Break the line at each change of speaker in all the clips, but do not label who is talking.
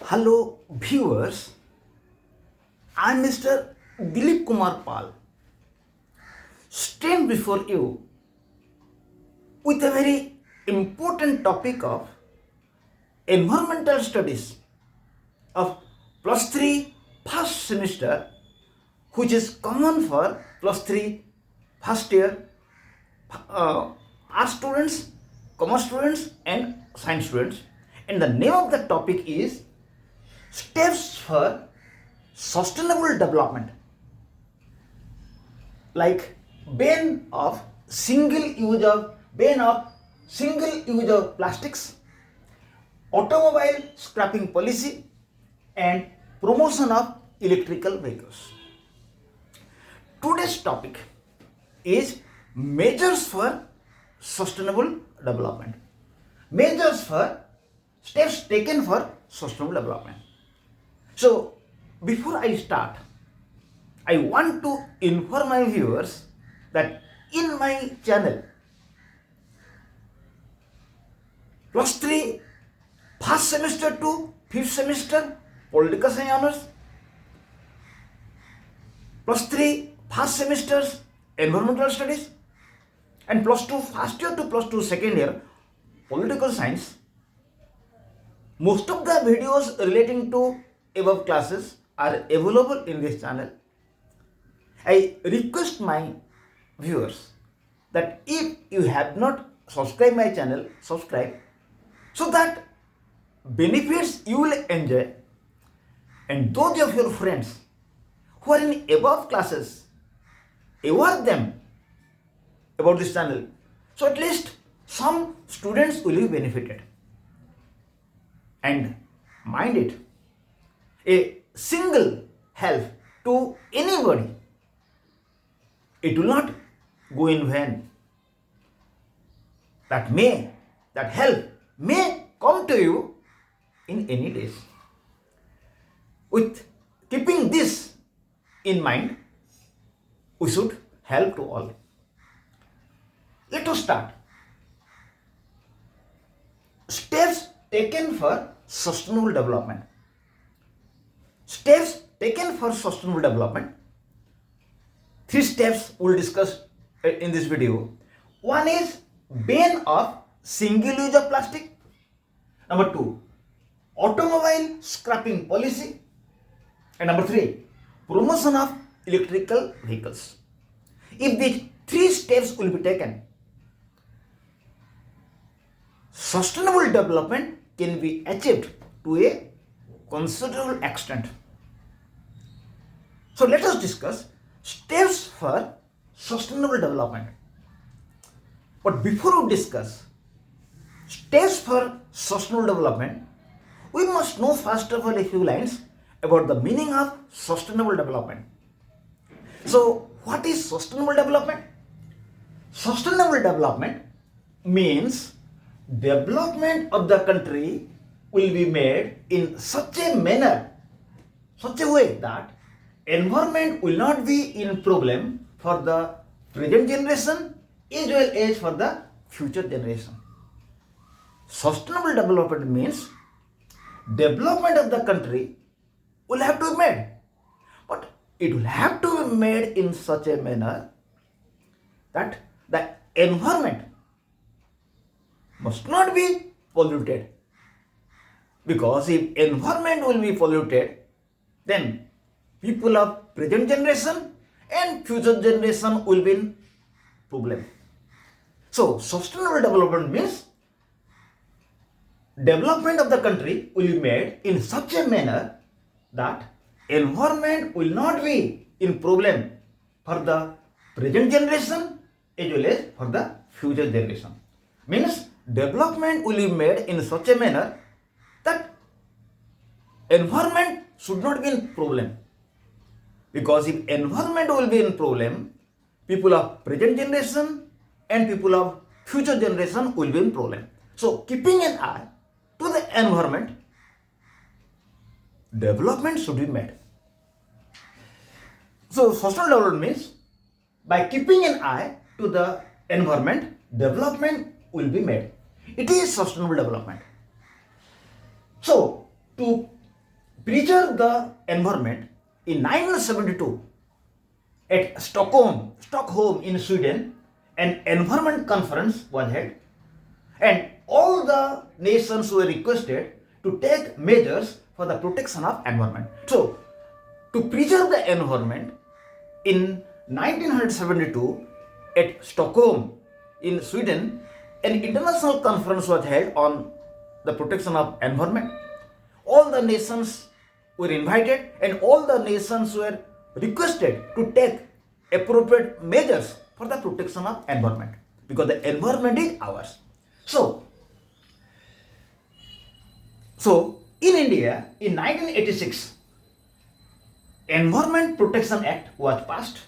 Hello viewers, I am Mr. Dilip Kumar Pal, stand before you with a very important topic of environmental studies of plus 3 first semester, which is common for plus 3 first year art students, commerce students and science students, and the name of the topic is steps for sustainable development, like ban of single use of plastics, automobile scrapping policy and promotion of electrical vehicles. Today's topic is measures for sustainable development. Measures for steps taken for sustainable development. So, before I start, I want to inform my viewers that in my channel, plus 3 first semester to 5th semester political science honors, plus 3 first semesters environmental studies, and plus 2 first year to plus 2 second year political science. Most of the videos relating to above classes are available in this channel. I request my viewers that if you have not subscribed my channel, subscribe, so that benefits you will enjoy, and those of your friends who are in above classes, aware them about this channel, so at least some students will be benefited. And mind it, a single help to anybody, it will not go in vain. That help may come to you in any days. With keeping this in mind, we should help to all. Let us start. Steps taken for sustainable development. Steps taken for sustainable development. 3 steps we'll discuss in this video. One is ban of single use of plastic. Number 2, automobile scrapping policy. And number 3, promotion of electrical vehicles. If these 3 steps will be taken, sustainable development can be achieved to a considerable extent. So let us discuss steps for sustainable development. But before we discuss steps for sustainable development, we must know first of all a few lines about the meaning of sustainable development. So what is sustainable development? Sustainable development means development of the country will be made in such a manner, such a way that environment will not be in problem for the present generation as well as for the future generation. Sustainable development means development of the country will have to be made, but it will have to be made in such a manner that the environment must not be polluted. Because if environment will be polluted, then people of present generation and future generation will be in problem. So sustainable development means development of the country will be made in such a manner that environment will not be in problem for the present generation as well as for the future generation. Means development will be made in such a manner that environment should not be in problem. Because if environment will be in problem, people of present generation and people of future generation will be in problem. So keeping an eye to the environment, development should be made. So sustainable development means by keeping an eye to the environment, development will be made. It is sustainable development. So to preserve the environment, in 1972 at Stockholm in Sweden, an environment conference was held, and all the nations were requested to take measures for the protection of environment. So, to preserve the environment, in 1972 at Stockholm in Sweden, an international conference was held on the protection of environment. All the nations were invited and all the nations were requested to take appropriate measures for the protection of environment, because the environment is ours. So in India in 1986, Environment Protection Act was passed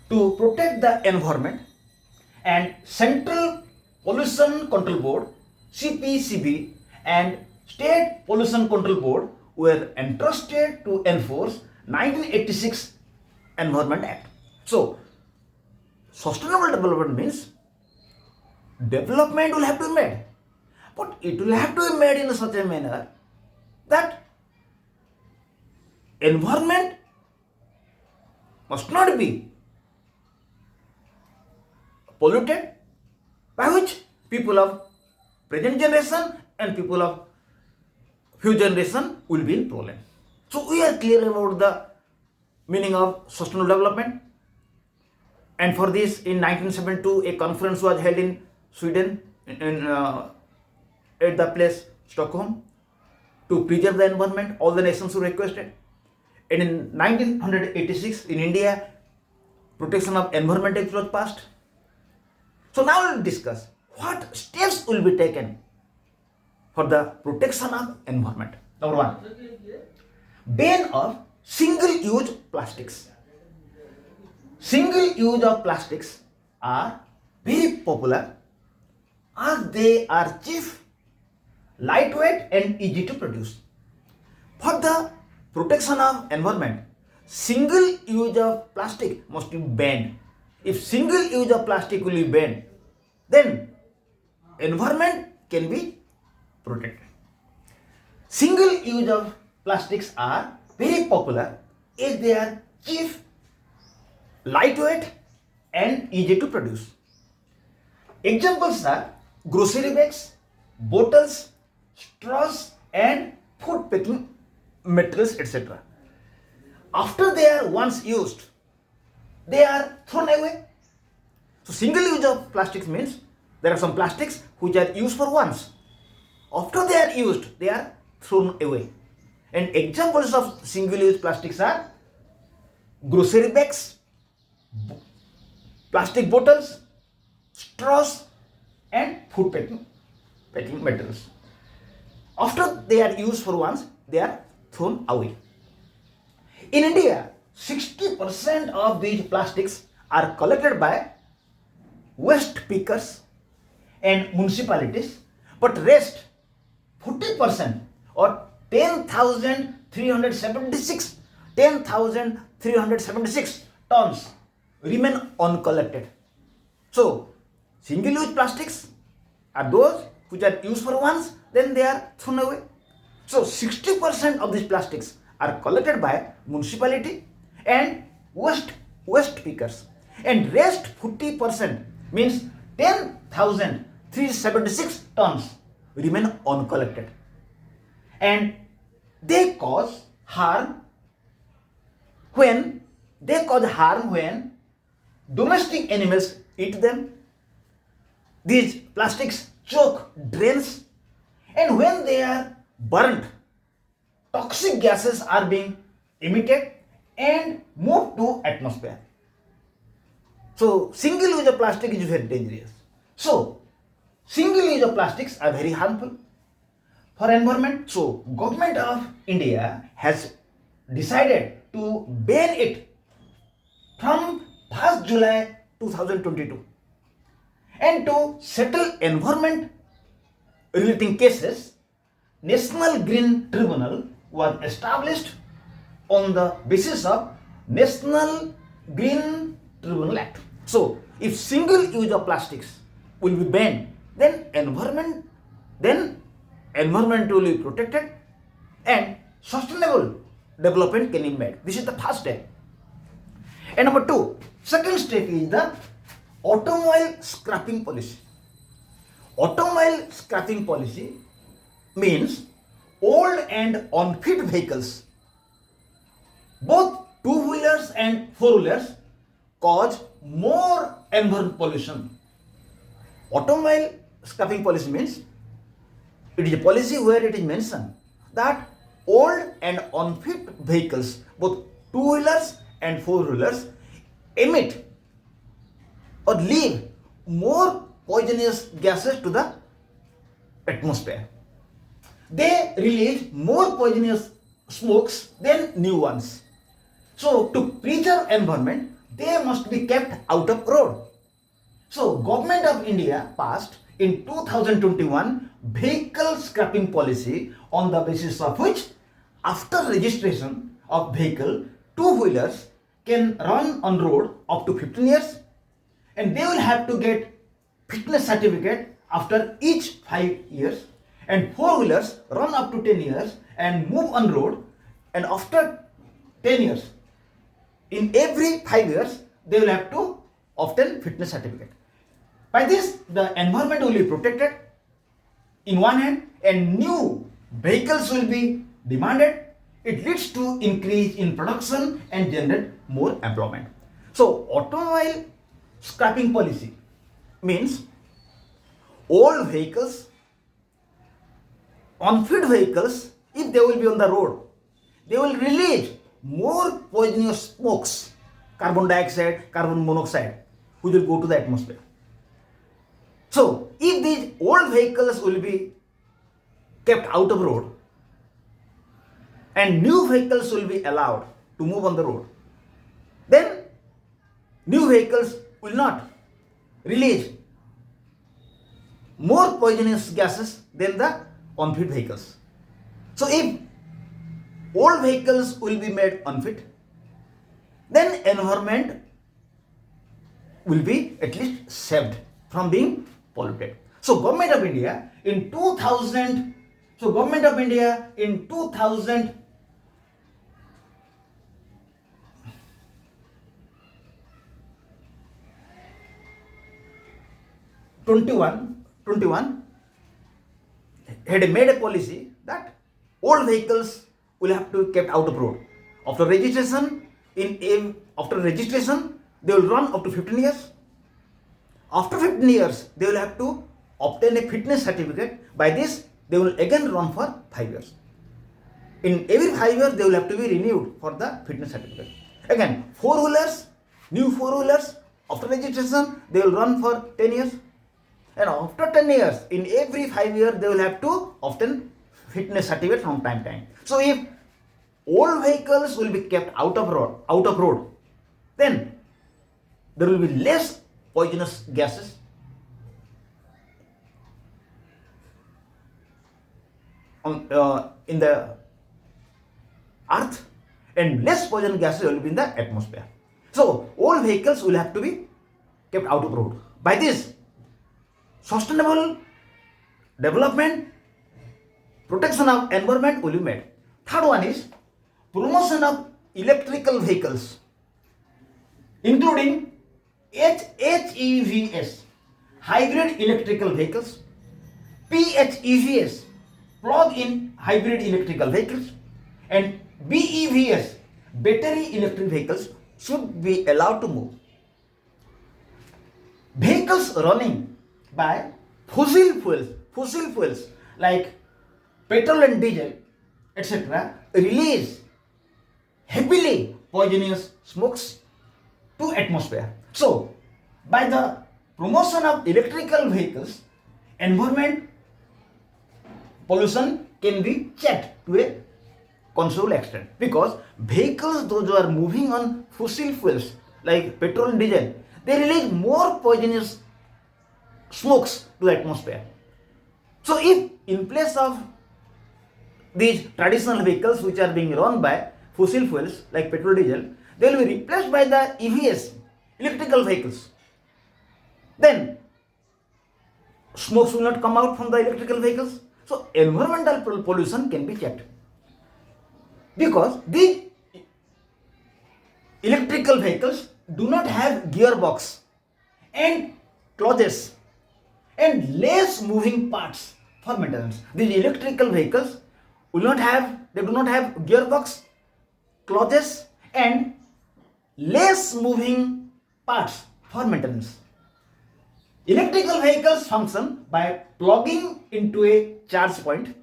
to protect the environment, and Central Pollution Control Board CPCB and State Pollution Control Board were entrusted to enforce 1986 Environment Act. So sustainable development means development will have to be made, but it will have to be made in such a manner that environment must not be polluted, by which people of present generation and people of future generation will be in problem. So we are clear about the meaning of sustainable development, and for this in 1972 a conference was held in Sweden at the place Stockholm to preserve the environment. All the nations were requested, and in 1986 in India Protection of Environment Act was passed. So now we will discuss what steps will be taken for the protection of environment. Number one, ban of single-use plastics. Single-use of plastics are very popular as they are cheap, lightweight and easy to produce. For the protection of environment, single use of plastic must be banned. If single use of plastic will be banned, then environment can be protected. Single use of plastics are very popular as they are cheap, lightweight and easy to produce. Examples are grocery bags, bottles, straws and food packing materials, etc. After they are once used, they are thrown away. So single use of plastics means there are some plastics which are used for once. After they are used, they are thrown away. And examples of single use plastics are grocery bags, plastic bottles, straws and food packing materials. After they are used for once, they are thrown away. In India, 60% of these plastics are collected by waste pickers and municipalities, but rest 40% or 10,376 tons remain uncollected. So single-use plastics are those which are used for once, then they are thrown away. So 60% of these plastics are collected by municipality and waste pickers, and rest 40% means 10,376 tons remain uncollected, and they cause harm when domestic animals eat them. These plastics choke drains, and when they are burnt, toxic gases are being emitted and moved to atmosphere. So single use of plastic is very dangerous. So single use of plastics are very harmful for environment. So government of India has decided to ban it from 1st July 2022. And to settle environment relating cases, National Green Tribunal was established on the basis of National Green Tribunal Act. So if single use of plastics will be banned, then environment will be protected and sustainable development can be made. This is the first step. And number two, second step is the automobile scrapping policy. Automobile scrapping policy means old and unfit vehicles, both two-wheelers and four-wheelers, cause more environmental pollution. Automobile scrapping policy means it is a policy where it is mentioned that old and unfit vehicles, both two-wheelers and four-wheelers, emit or leave more poisonous gases to the atmosphere. They release more poisonous smokes than new ones. So to preserve environment, they must be kept out of road. So Government of India passed in 2021 vehicle scrapping policy, on the basis of which after registration of vehicle, two-wheelers can run on road up to 15 years and they will have to get fitness certificate after each 5 years, and four-wheelers run up to 10 years and move on road, and after 10 years, in every 5 years, they will have to obtain fitness certificate. By this, the environment will be protected in one hand and new vehicles will be demanded. It leads to increase in production and generate more employment. So automobile scrapping policy means old vehicles, unfit vehicles, if they will be on the road, they will release more poisonous smokes, carbon dioxide, carbon monoxide, which will go to the atmosphere. So if these old vehicles will be kept out of road and new vehicles will be allowed to move on the road, then new vehicles will not release more poisonous gases than the unfit vehicles. So if old vehicles will be made unfit, then environment will be at least saved from being polluted. So Government of India in 2000, so Government of India in 2000 21 had made a policy that old vehicles will have to be kept out of road. After registration, they will run up to 15 years. After 15 years, they will have to obtain a fitness certificate. By this, they will again run for 5 years. In every 5 years, they will have to be renewed for the fitness certificate. Again, four-wheelers, new four-wheelers, after registration, they will run for 10 years. And after 10 years, in every 5 years, they will have to obtain fitness certificate from time to time. So if old vehicles will be kept out of road, then there will be less poisonous gases in the earth and less poison gases will be in the atmosphere. So old vehicles will have to be kept out of road. By this, sustainable development, protection of environment will be made. Third one is promotion of electrical vehicles, including HEVS, hybrid electrical vehicles, PHEVS, plug-in hybrid electrical vehicles, and BEVS, battery electric vehicles should be allowed to move. Vehicles running by fossil fuels like petrol and diesel, etc., release heavily poisonous smokes to atmosphere. So, by the promotion of electrical vehicles, environment pollution can be checked to a considerable extent, because vehicles those who are moving on fossil fuels like petrol and diesel, they release more poisonous smokes to the atmosphere. So if in place of these traditional vehicles which are being run by fossil fuels like petrol, diesel, they will be replaced by the E.V.S, electrical vehicles, then smokes will not come out from the electrical vehicles. So environmental pollution can be checked. because the electrical vehicles do not have gearbox and clutches and less moving parts for maintenance. These electrical vehicles do not have gearbox, clutches and less moving parts for maintenance. Electrical vehicles function by plugging into a charge point,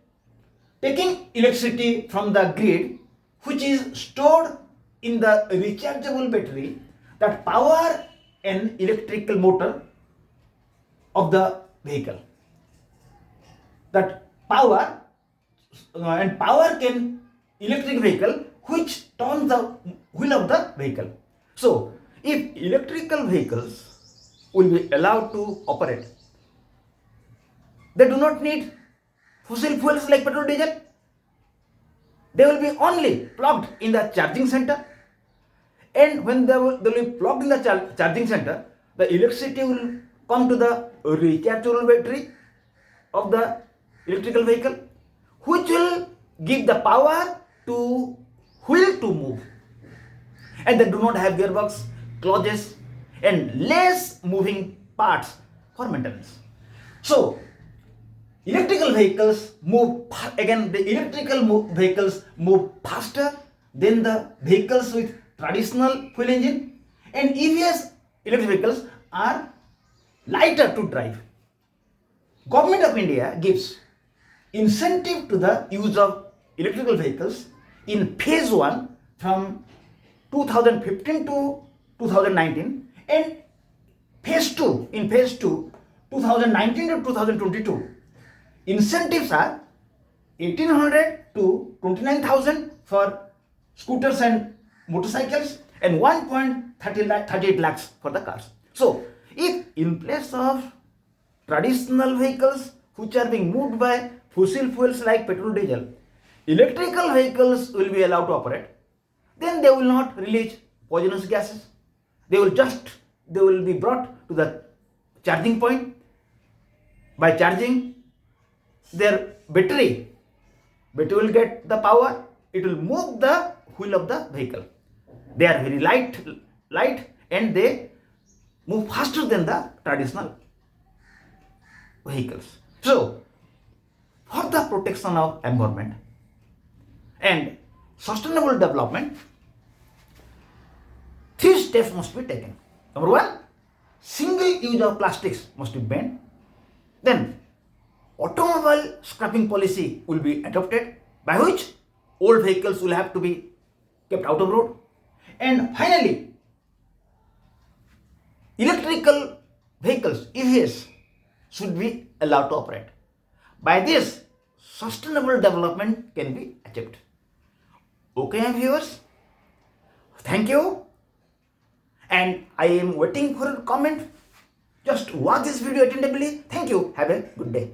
taking electricity from the grid, which is stored in the rechargeable battery that power an electrical motor of the vehicle. That power can electric vehicle which turns the wheel of the vehicle. So, if electrical vehicles will be allowed to operate, they do not need fossil fuels like petrol, diesel. They will be only plugged in the charging center, and when they will be plugged in the charging center, the electricity will come to the rechargeable battery of the electrical vehicle, which will give the power to wheel to move. And they do not have gearbox, clutches and less moving parts for maintenance. So electrical vehicles vehicles move faster than the vehicles with traditional fuel engine, and E.V.S electric vehicles are lighter to drive. Government of India gives incentive to the use of electrical vehicles in phase 1 from 2015 to 2019, and phase 2 2019 to 2022 incentives are 1800 to 29,000 for scooters and motorcycles and 1.38 lakhs for the cars. So if in place of traditional vehicles which are being moved by fossil fuels like petrol, diesel, electrical vehicles will be allowed to operate, then they will not release poisonous gases. They will be brought to the charging point. By charging their battery will get the power. It will move the wheel of the vehicle. They are very light and they move faster than the traditional vehicles. So for the protection of environment and sustainable development, 3 steps must be taken. Number 1, single use of plastics must be banned. Then automobile scrapping policy will be adopted, by which old vehicles will have to be kept out of road. And finally, electrical vehicles, E.V.S, should be allowed to operate. By this, sustainable development can be achieved. Okay, viewers, thank you, and I am waiting for a comment. Just watch this video attentively. Thank you. Have a good day.